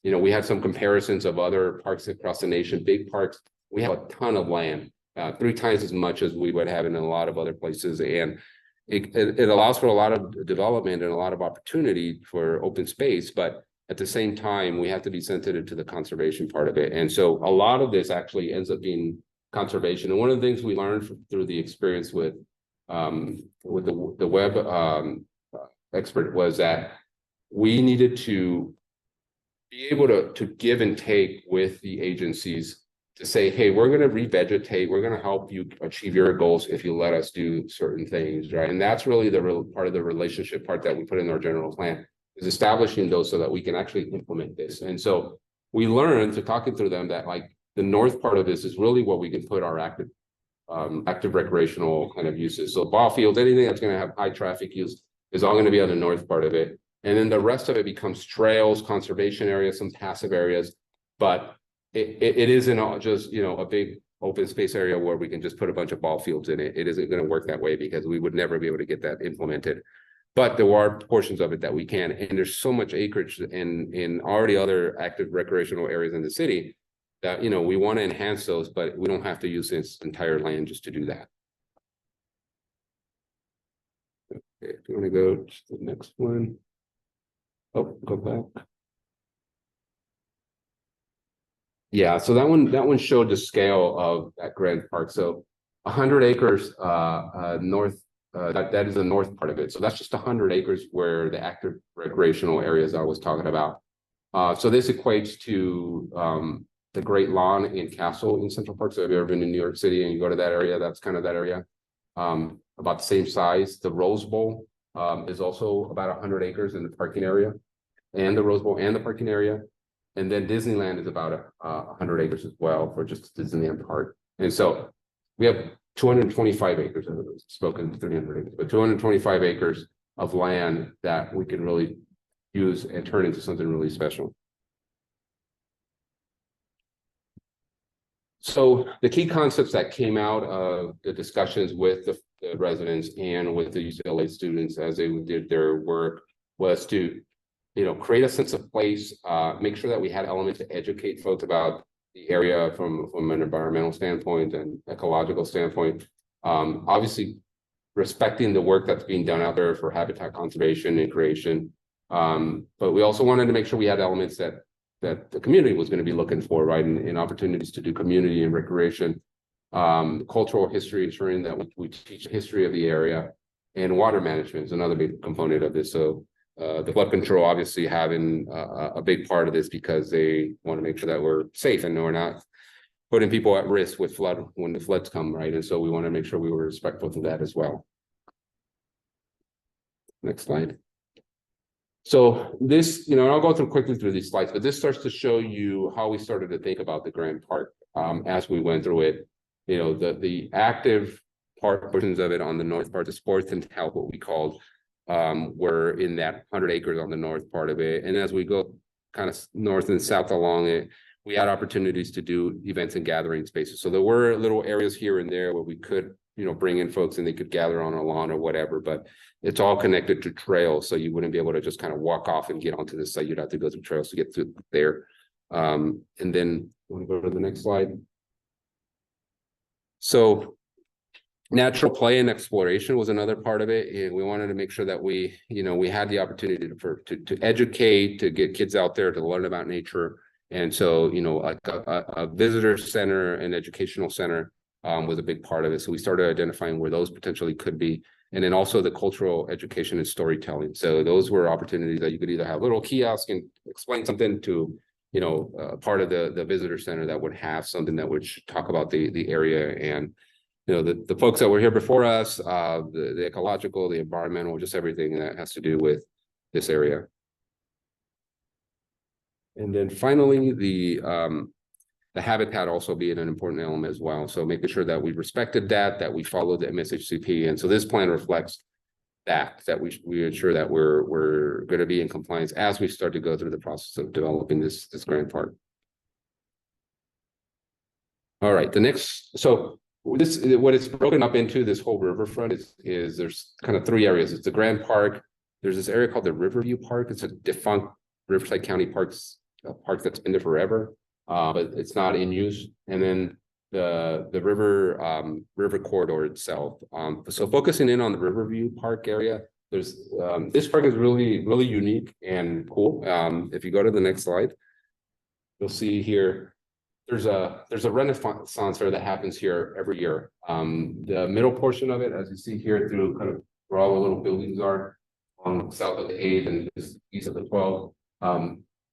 You know, we had some comparisons of other parks across the nation, big parks. We have a ton of land, 3 times as much as we would have in a lot of other places. And it allows for a lot of development and a lot of opportunity for open space. But at the same time, we have to be sensitive to the conservation part of it. And so a lot of this actually ends up being conservation. And one of the things we learned through the experience with the web expert was that we needed to be able to give and take with the agencies to say, hey, we're going to revegetate, we're going to help you achieve your goals if you let us do certain things, right? And that's really the real part of the relationship part that we put in our general plan, is establishing those so that we can actually implement this. And so we learned, to talking through them, that like the north part of this is really what we can put our active recreational kind of uses. So ball fields, anything that's going to have high traffic use is all going to be on the north part of it. And then the rest of it becomes trails, conservation areas, some passive areas, but it isn't all just, you know, a big open space area where we can just put a bunch of ball fields in it. It isn't going to work that way, because we would never be able to get that implemented. But there are portions of it that we can, and there's so much acreage in already other active recreational areas in the city that, you know, we want to enhance those, but we don't have to use this entire land just to do that. Okay, if you want to go to the next one. Oh, go back. Yeah, so that one showed the scale of that Grand Park. So 100 acres north, that is the north part of it. So that's just 100 acres where the active recreational areas I was talking about. So this equates to the Great Lawn and Castle in Central Park. So if you've ever been to New York City and you go to that area, that's kind of that area. About the same size. The Rose Bowl is also about 100 acres in the parking area, and the Rose Bowl and the parking area. And then Disneyland is about 100 acres as well for just Disneyland Park. And so we have 225 acres, spoken 300 acres, but 225 acres of land that we can really use and turn into something really special. So the key concepts that came out of the discussions with the residents and with the UCLA students as they did their work was to, you know, create a sense of place, make sure that we had elements to educate folks about the area from an environmental standpoint and ecological standpoint. Obviously, respecting the work that's being done out there for habitat conservation and creation. But we also wanted to make sure we had elements that the community was going to be looking for, right? And opportunities to do community and recreation, cultural history, ensuring that we teach the history of the area, and water management is another big component of this. So the flood control obviously having a big part of this, because they want to make sure that we're safe and we're not putting people at risk with flood when the floods come, right? And so we want to make sure we were respectful to that as well. Next slide. So this, you know, and I'll go through quickly through these slides, but this starts to show you how we started to think about the Grand Park as we went through it. You know, the active portions of it on the north part, the sports and health, what we called, were in that 100 acres on the north part of it. And as we go kind of north and south along it, we had opportunities to do events and gathering spaces. So there were little areas here and there where we could, you know, bring in folks and they could gather on a lawn or whatever, but it's all connected to trails. So you wouldn't be able to just kind of walk off and get onto the site. You'd have to go through trails to get through there. And then want to go to the next slide. So natural play and exploration was another part of it. And we wanted to make sure that we, you know, we had the opportunity to educate, to get kids out there to learn about nature. And so, you know, like a visitor center and educational center was a big part of it. So we started identifying where those potentially could be. and then also the cultural education and storytelling. So those were opportunities that you could either have little kiosk and explain something to, part of the visitor center that would have something that would talk about the area, and the folks that were here before us, the ecological, the environmental, just everything that has to do with this area. And then finally, the habitat also being an important element as well. So making sure that we respected that we followed the MSHCP. And so this plan reflects that we ensure that we're going to be in compliance as we start to go through the process of developing this grant park. All right, so this, what it's broken up into, this whole riverfront is there's kind of three areas. It's the Grand Park. There's this area called the Riverview Park. It's a defunct Riverside County park that's been there forever, but it's not in use. And then the river corridor itself. So focusing in on the Riverview Park area, there's this park is really unique and cool. If you go to the next slide, you'll see here there's a renaissance fair that happens here every year. The middle portion of it, as you see here, through kind of where all the little buildings are on south of the 8 and east of the 12,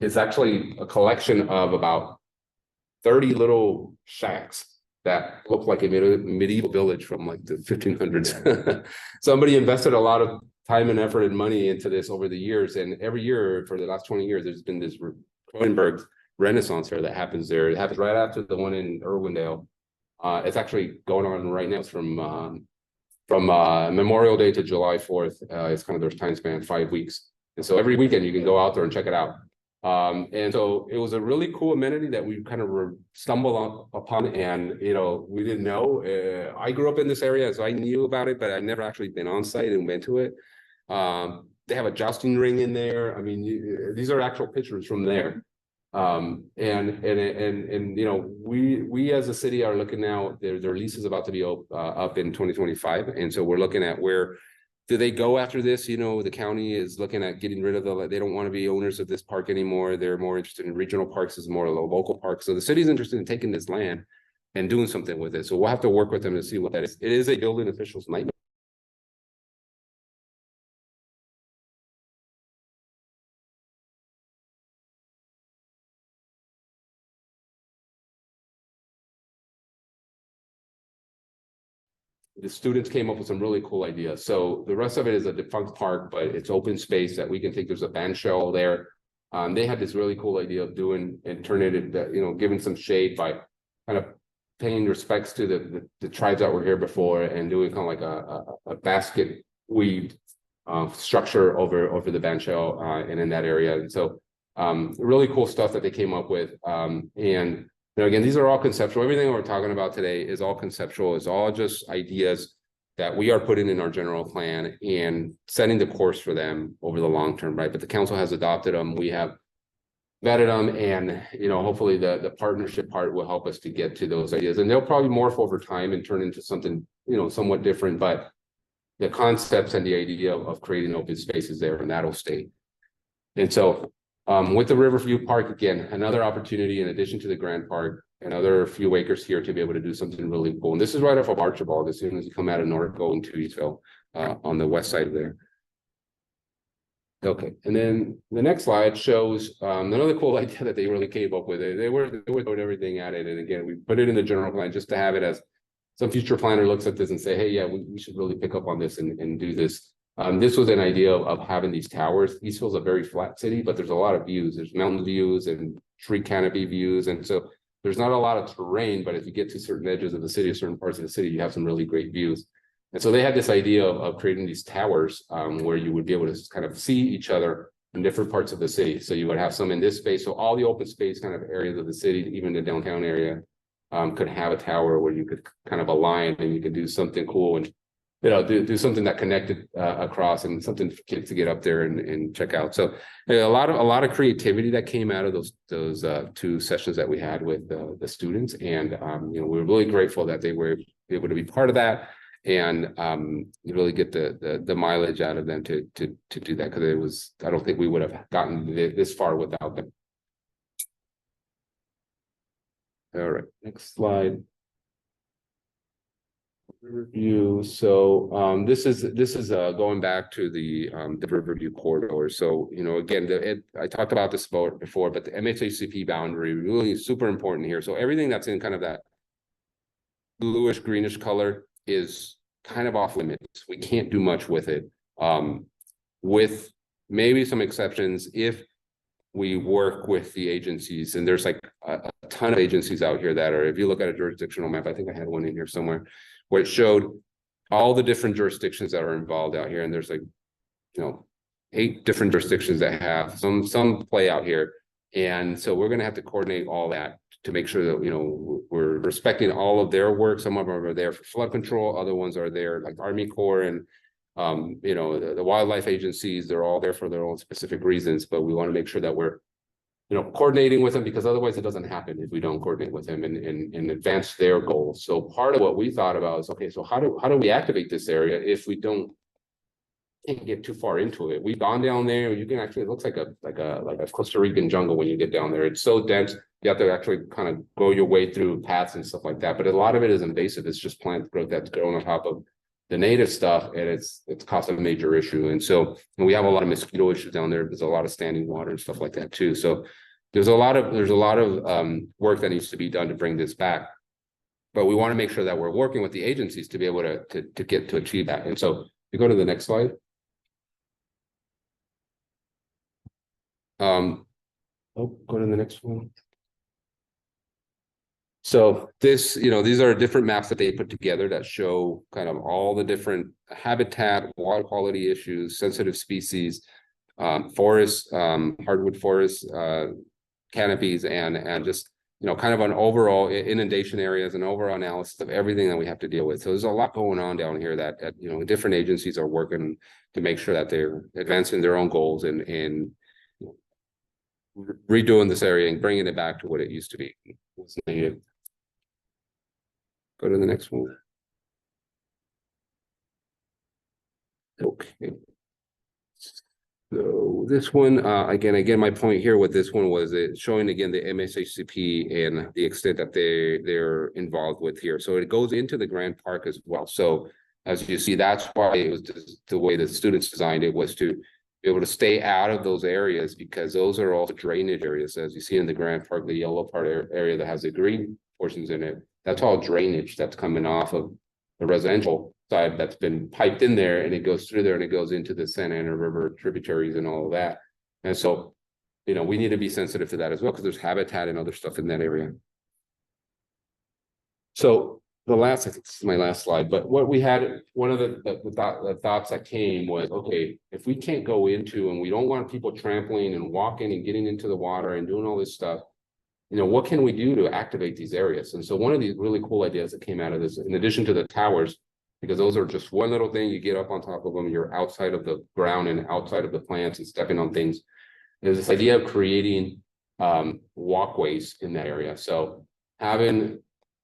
is actually a collection of about 30 little shacks that look like a medieval village from like the 1500s. Somebody invested a lot of time and effort and money into this over the years, and every year for the last 20 years, there's been this Cronenberg Renaissance fair that happens there. It happens right after the one in Irwindale. It's actually going on right now. It's from Memorial Day to July 4th. It's kind of their time span, 5 weeks. And so every weekend you can go out there and check it out. And so it was a really cool amenity that we kind of stumbled upon, and we didn't know. I grew up in this area, so I knew about it, but I'd never actually been on site and went to it. They have a jousting ring in there. I mean, these are actual pictures from there. And we as a city are looking now. Their lease is about to be up in 2025, and so we're looking at where do they go after this? The county is looking at getting rid of they don't want to be owners of this park anymore. They're more interested in regional parks, as more local parks. So the city's interested in taking this land and doing something with it. So we'll have to work with them to see what that is. It is a building official's nightmare. The students came up with some really cool ideas. So the rest of it is a defunct park, but it's open space that we can think there's a band shell there. They had this really cool idea of doing and turning it, giving some shade by kind of paying respects to the tribes that were here before, and doing kind of like a basket weaved structure over the band shell and in that area. And so really cool stuff that they came up with. And again, these are all conceptual. Everything we're talking about today is all conceptual. It's all just ideas that we are putting in our general plan and setting the course for them over the long term, right? But the council has adopted them. We have vetted them, and hopefully the partnership part will help us to get to those ideas. And they'll probably morph over time and turn into something somewhat different. But the concepts and the idea of creating open spaces there, and that'll stay. And so with the Riverview Park, again, another opportunity in addition to the Grand Park, another few acres here to be able to do something really cool. And this is right off of Archibald, as soon as you come out of North going to Eastvale on the west side of there. Okay, and then the next slide shows another cool idea that they really came up with. They were throwing everything at it. And again, we put it in the general plan just to have it as some future planner looks at this and say, hey, yeah, we should really pick up on this and do this. This was an idea of having these towers. Eastvale's a very flat city, but there's a lot of views. There's mountain views and tree canopy views. And so there's not a lot of terrain, but if you get to certain edges of the city or certain parts of the city, you have some really great views. And so they had this idea of creating these towers where you would be able to kind of see each other in different parts of the city. So you would have some in this space. So all the open space kind of areas of the city, even the downtown area, could have a tower where you could kind of align and you could do something cool and do something that connected across, and something for kids to get up there and check out. So a lot of creativity that came out of those 2 sessions that we had with the students, and we're really grateful that they were able to be part of that, and you really get the mileage out of them to do that, because I don't think we would have gotten this far without them. All right, next slide. Riverview. So this is going back to the Riverview corridor. So again, I talked about this before, but the MHACP boundary really is super important here. So everything that's in kind of that bluish greenish color is kind of off limits. We can't do much with it, with maybe some exceptions if we work with the agencies. And there's like a ton of agencies out here that are, if you look at a jurisdictional map, I think I had one in here somewhere, where it showed all the different jurisdictions that are involved out here. And there's like, 8 different jurisdictions that have some play out here. And so we're going to have to coordinate all that to make sure that, we're respecting all of their work. Some of them are there for flood control. Other ones are there like Army Corps and, the wildlife agencies. They're all there for their own specific reasons, but we want to make sure that we're, coordinating with them, because otherwise it doesn't happen if we don't coordinate with them and advance their goals. So part of what we thought about is, okay, so how do we activate this area if we can't get too far into it? We've gone down there. You can actually, it looks like a Costa Rican jungle when you get down there. It's so dense. You have to actually kind of go your way through paths and stuff like that. But a lot of it is invasive. It's just plant growth that's growing on top of the native stuff, and it's caused a major issue. And so we have a lot of mosquito issues down there. There's a lot of standing water and stuff like that too. So there's a lot of work that needs to be done to bring this back. But we want to make sure that we're working with the agencies to be able to get to achieve that. And so you go to the next slide. Go to the next one. So this, these are different maps that they put together that show kind of all the different habitat, water quality issues, sensitive species, forests, hardwood forests, canopies, and just, kind of an overall inundation areas and overall analysis of everything that we have to deal with. So there's a lot going on down here that different agencies are working to make sure that they're advancing their own goals and redoing this area and bringing it back to what it used to be. Go to the next one. Okay. So this one, again, my point here with this one was it showing again the MSHCP and the extent that they're involved with here. So it goes into the Grand Park as well. So as you see, that's why it was the way the students designed it, was to be able to stay out of those areas, because those are all drainage areas. As you see in the Grand Park, the yellow part area that has the green portions in it, that's all drainage that's coming off of the residential side that's been piped in there, and it goes through there and it goes into the Santa Ana River tributaries and all of that. And so, we need to be sensitive to that as well, because there's habitat and other stuff in that area. So I think this is my last slide, but what we had, one of the thoughts that came was, okay, if we can't go into, and we don't want people trampling and walking and getting into the water and doing all this stuff, what can we do to activate these areas? And so one of these really cool ideas that came out of this, in addition to the towers, because those are just one little thing, you get up on top of them, you're outside of the ground and outside of the plants and stepping on things, is this idea of creating walkways in that area. So having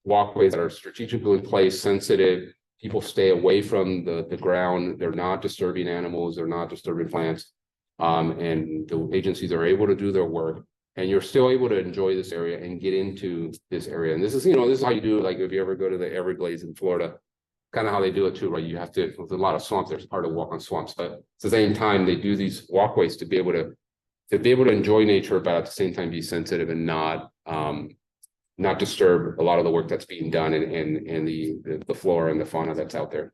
walkways that are strategically placed, sensitive, people stay away from the ground, they're not disturbing animals, they're not disturbing plants, and the agencies are able to do their work, and you're still able to enjoy this area and get into this area. And this is, this is how you do it. Like if you ever go to the Everglades in Florida, kind of how they do it too, right? You have to, with a lot of swamps, there's part of walk on swamps, but at the same time, they do these walkways to be able to enjoy nature, but at the same time be sensitive and not disturb a lot of the work that's being done and the flora and the fauna that's out there.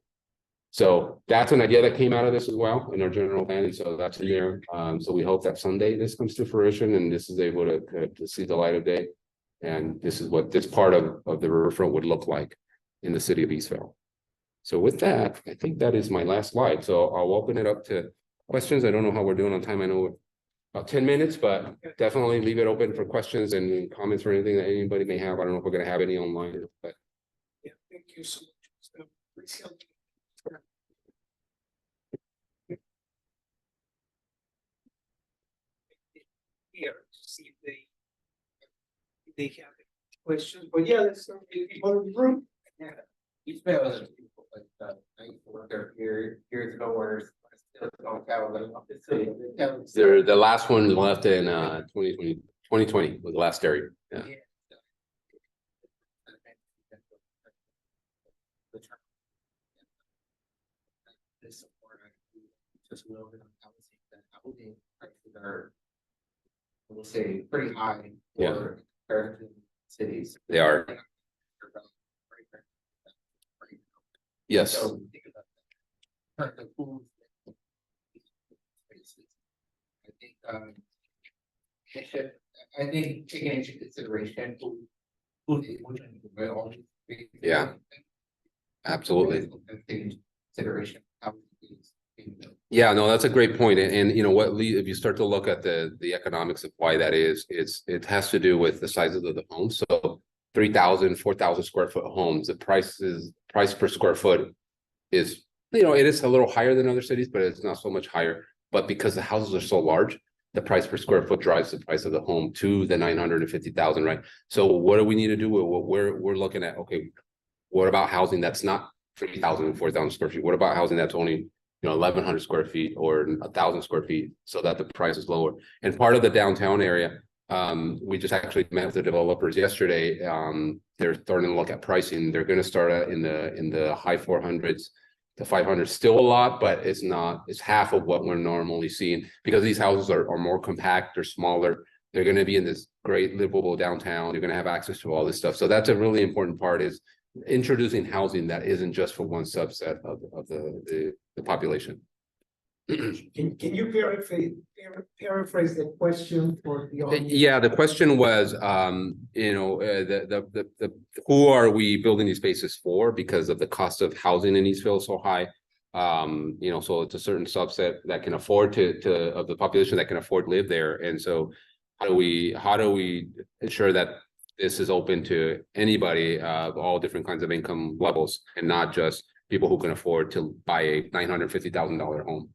So that's an idea that came out of this as well in our general plan. And so that's in there. So we hope that someday this comes to fruition and this is able to see the light of day. And this is what this part of the riverfront would look like in the city of Eastvale. So with that, I think that is my last slide. So I'll open it up to questions. I don't know how we're doing on time. I know about 10 minutes, but definitely leave it open for questions and comments or anything that anybody may have. I don't know if we're going to have any online, but yeah, thank you so much. Here to see if they have questions, but yeah, let's start with people in the room. Yeah, Eastvale is people like I used to work there years ago where still don't have a the last one left in 2020 was the last area. Yeah. just a little bit on housing prices are, I will say, pretty high Yeah. for compared to cities. They are. Yes. So think about that. The food spaces. I think they should, I think taking into consideration food is all these things. Yeah. Absolutely. Taking into consideration how these being built. Yeah, no, that's a great point. And you know what, Lee, if you start to look at the economics of why that is, it has to do with the sizes of the homes. So 3,000, 4,000 square foot homes, the price per square foot is, you know, it is a little higher than other cities, but it's not so much higher. But because the houses are so large, the price per square foot drives the price of the home to the 950,000, right? So what do we need to do? We're looking at, okay, what about housing that's not 3,000 and 4,000 square feet? What about housing that's only, you know, 1,100 square feet or 1,000 square feet so that the price is lower? And part of the downtown area, we just actually met with the developers yesterday. They're starting to look at pricing. They're going to start out in the high 400s to 500, still a lot, but it's half of what we're normally seeing because these houses are more compact, they're smaller. They're going to be in this great livable downtown. You're going to have access to all this stuff. So that's a really important part, is introducing housing that isn't just for one subset of the population. Can you paraphrase the question for the audience? Yeah, the question was, you know, the who are we building these spaces for? Because of the cost of housing in Eastvale is so high. You know, so it's a certain subset that can afford of the population that can afford to live there. And so how do we ensure that this is open to anybody of all different kinds of income levels and not just people who can afford to buy a $950,000 home?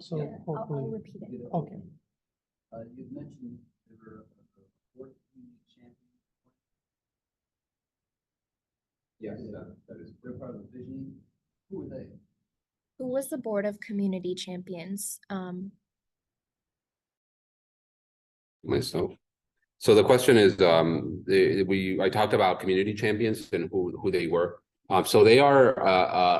So hopefully, I'll repeat it. okay. You mentioned there were a 14 champions. Yes, that is part of the vision. Who were they? Who was the board of community champions? Myself. So the question is, I talked about community champions and who they were. So they are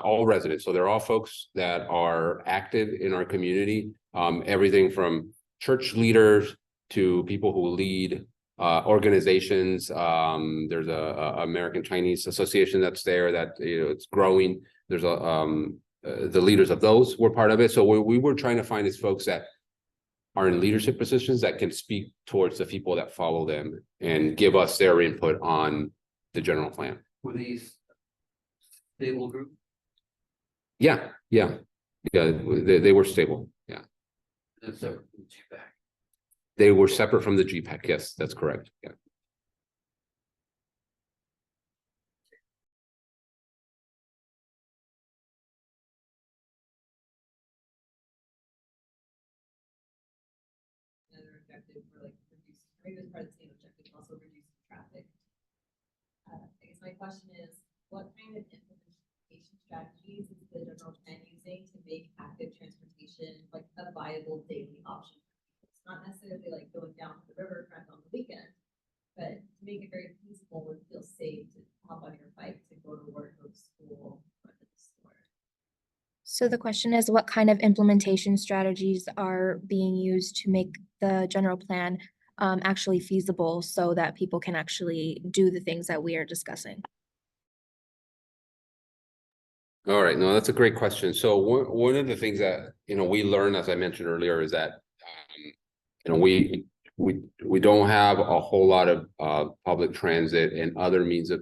all residents. So they're all folks that are active in our community. Everything from church leaders to people who lead organizations. There's a American Chinese Association that's there that, you know, it's growing. There's the leaders of those were part of it. So we were trying to find these folks that are in leadership positions that can speak towards the people that follow them and give us their input on the general plan. Were these stable group? Yeah. They were stable. Yeah. They're separate from GPAC. They were separate from the GPAC. Yes, that's correct. Yeah. Another objective for like reducing, maybe it's part of the same objective, also reducing traffic. I guess my question is, what kind of implementation strategies is the general plan using to make active transportation like a viable daily option? It's not necessarily like going down to the riverfront on the weekend, but to make it very feasible and feel safe to hop on your bike to go to work, go to school, or to the store. So the question is, what kind of implementation strategies are being used to make the general plan actually feasible so that people can actually do the things that we are discussing? All right. No, that's a great question. So one of the things that, you know, we learned, as I mentioned earlier, is that, you know, we don't have a whole lot of public transit and other means of,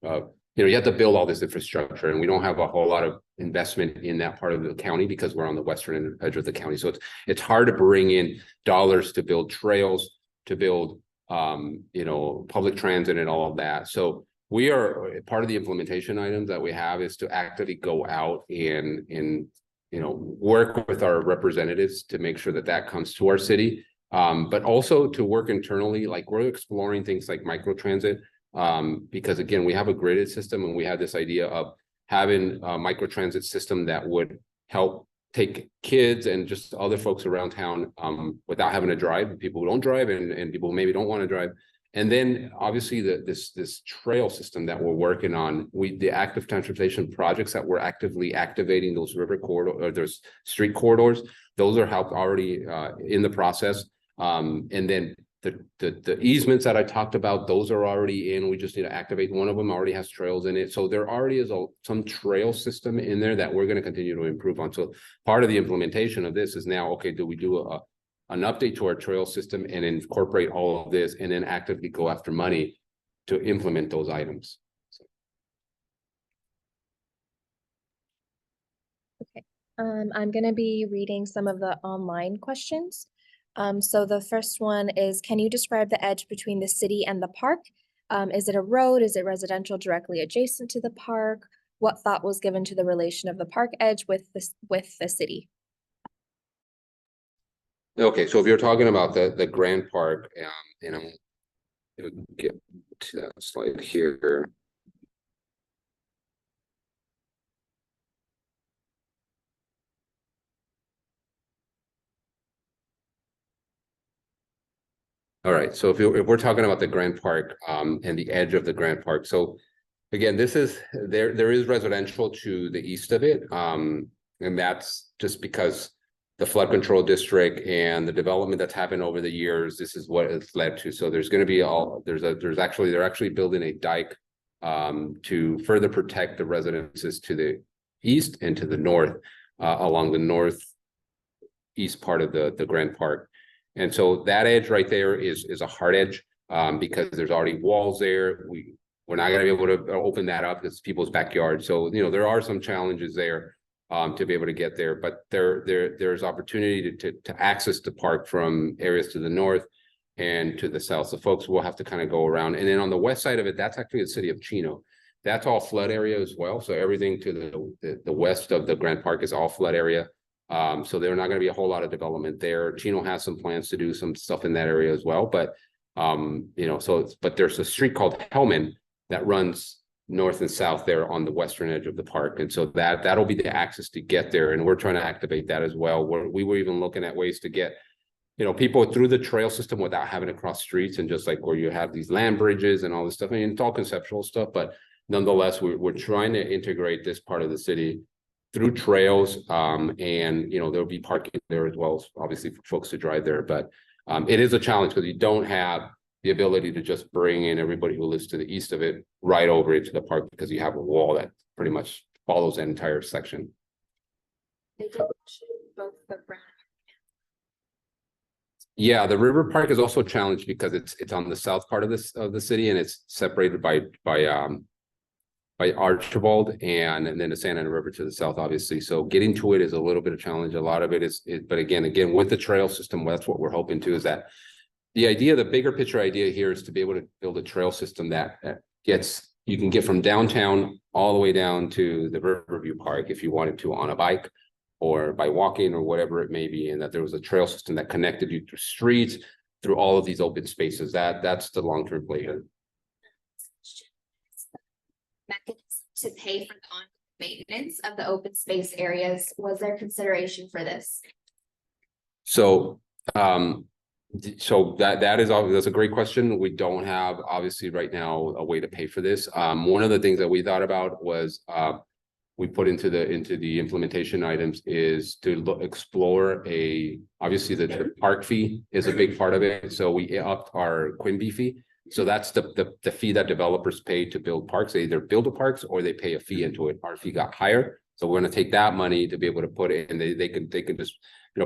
you know, you have to build all this infrastructure, and we don't have a whole lot of investment in that part of the county because we're on the western edge of the county. So it's hard to bring in dollars to build trails, to build, you know, public transit and all of that. So we are part of the implementation items that we have is to actively go out and you know, work with our representatives to make sure that that comes to our city, but also to work internally. Like we're exploring things like microtransit, because again, we have a gridded system, and we have this idea of having a microtransit system that would help take kids and just other folks around town without having to drive, people who don't drive and people who maybe don't want to drive. And then obviously this trail system that we're working on, the active transportation projects that we're actively activating, those river corridor or those street corridors, those are helped already in the process. And then the easements that I talked about, those are already in. We just need to activate. One of them already has trails in it. So there already is some trail system in there that we're going to continue to improve on. So part of the implementation of this is now, okay, do we do an update to our trail system and incorporate all of this and then actively go after money to implement those items? Okay, I'm going to be reading some of the online questions. So the first one is, can you describe the edge between the city and the park? Is it a road? Is it residential directly adjacent to the park? What thought was given to the relation of the park edge with the city? Okay, so if you're talking about the Grand Park, and I'm gonna get to that slide here. All right, so if we're talking about the Grand Park and the edge of the Grand Park, so again, this is there is residential to the east of it, and that's just because the flood control district and the development that's happened over the years, this is what it's led to. So there's going to be they're actually building a dike to further protect the residences to the east and to the north along the northeast part of the Grand Park. And so that edge right there is a hard edge because there's already walls there. We're not going to be able to open that up. It's people's backyard. So, there are some challenges there to be able to get there, but there's opportunity to access the park from areas to the north and to the south. So folks will have to kind of go around. And then on the west side of it, that's actually the city of Chino. That's all flood area as well. So everything to the west of the Grand Park is all flood area. So there's not going to be a whole lot of development there. Chino has some plans to do some stuff in that area as well. But, but there's a street called Hellman that runs north and south there on the western edge of the park. And so that'll be the access to get there. And we're trying to activate that as well. We were even looking at ways to get, people through the trail system without having to cross streets, and just like where you have these land bridges and all this stuff. I mean, it's all conceptual stuff, but nonetheless, we're trying to integrate this part of the city through trails, and there'll be parking there as well, obviously for folks to drive there. But it is a challenge because you don't have the ability to just bring in everybody who lives to the east of it right over into the park, because you have a wall that pretty much follows that entire section. Yeah, the river park is also challenged because it's on the south part of the city, and it's separated by Archibald and then the Santa Ana River to the south, obviously. So getting to it is a little bit of a challenge. A lot of it is, but again, with the trail system, that's what we're hoping to, is that the bigger picture idea here is to be able to build a trail system that you can get from downtown all the way down to the Riverview Park if you wanted to on a bike or by walking or whatever it may be, and that there was a trail system that connected you through streets, through all of these open spaces. That's the long-term play here. Mechanism to pay for the ongoing maintenance of the open space areas. Was there consideration for this? So that's a great question. We don't have, obviously right now, a way to pay for this. One of the things that we thought about was we put into the implementation items is to explore obviously the park fee is a big part of it. So we upped our Quimby fee. So that's the fee that developers pay to build parks. They either build the parks or they pay a fee into it. Our fee got higher. So we're going to take that money to be able to put it, and they can just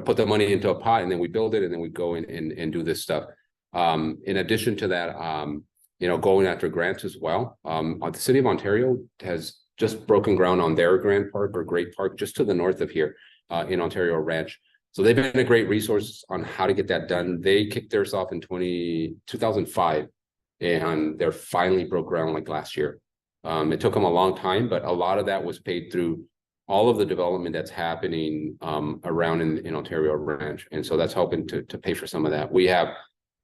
put the money into a pot, and then we build it, and then we go in and do this stuff. In addition to that, going after grants as well. The city of Ontario has just broken ground on their Grand Park or Great Park just to the north of here in Ontario Ranch. So they've been a great resource on how to get that done. They kicked theirs off in 2005, and they're finally broke ground like last year. It took them a long time, but a lot of that was paid through all of the development that's happening around in Ontario Ranch. And so that's helping to pay for some of that. We have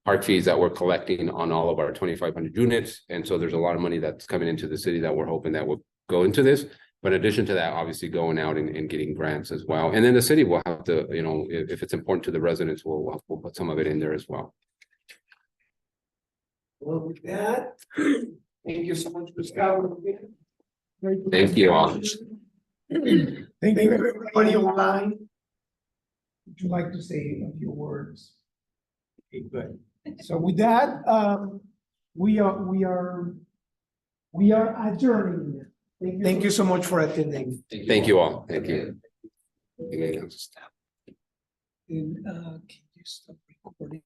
park fees that we're collecting on all of our 2,500 units. And so there's a lot of money that's coming into the city that we're hoping that will go into this. But in addition to that, obviously going out and getting grants as well. And then the city will have to, you know, if it's important to the residents, we'll put some of it in there as well. Well, with that, thank you so much, Gustavo. Thank you all. Thank you, everybody online. Would you like to say a few words? Okay, good. So with that, we are adjourning. Thank you so much for attending. Thank you all. Thank you. And can you stop recording?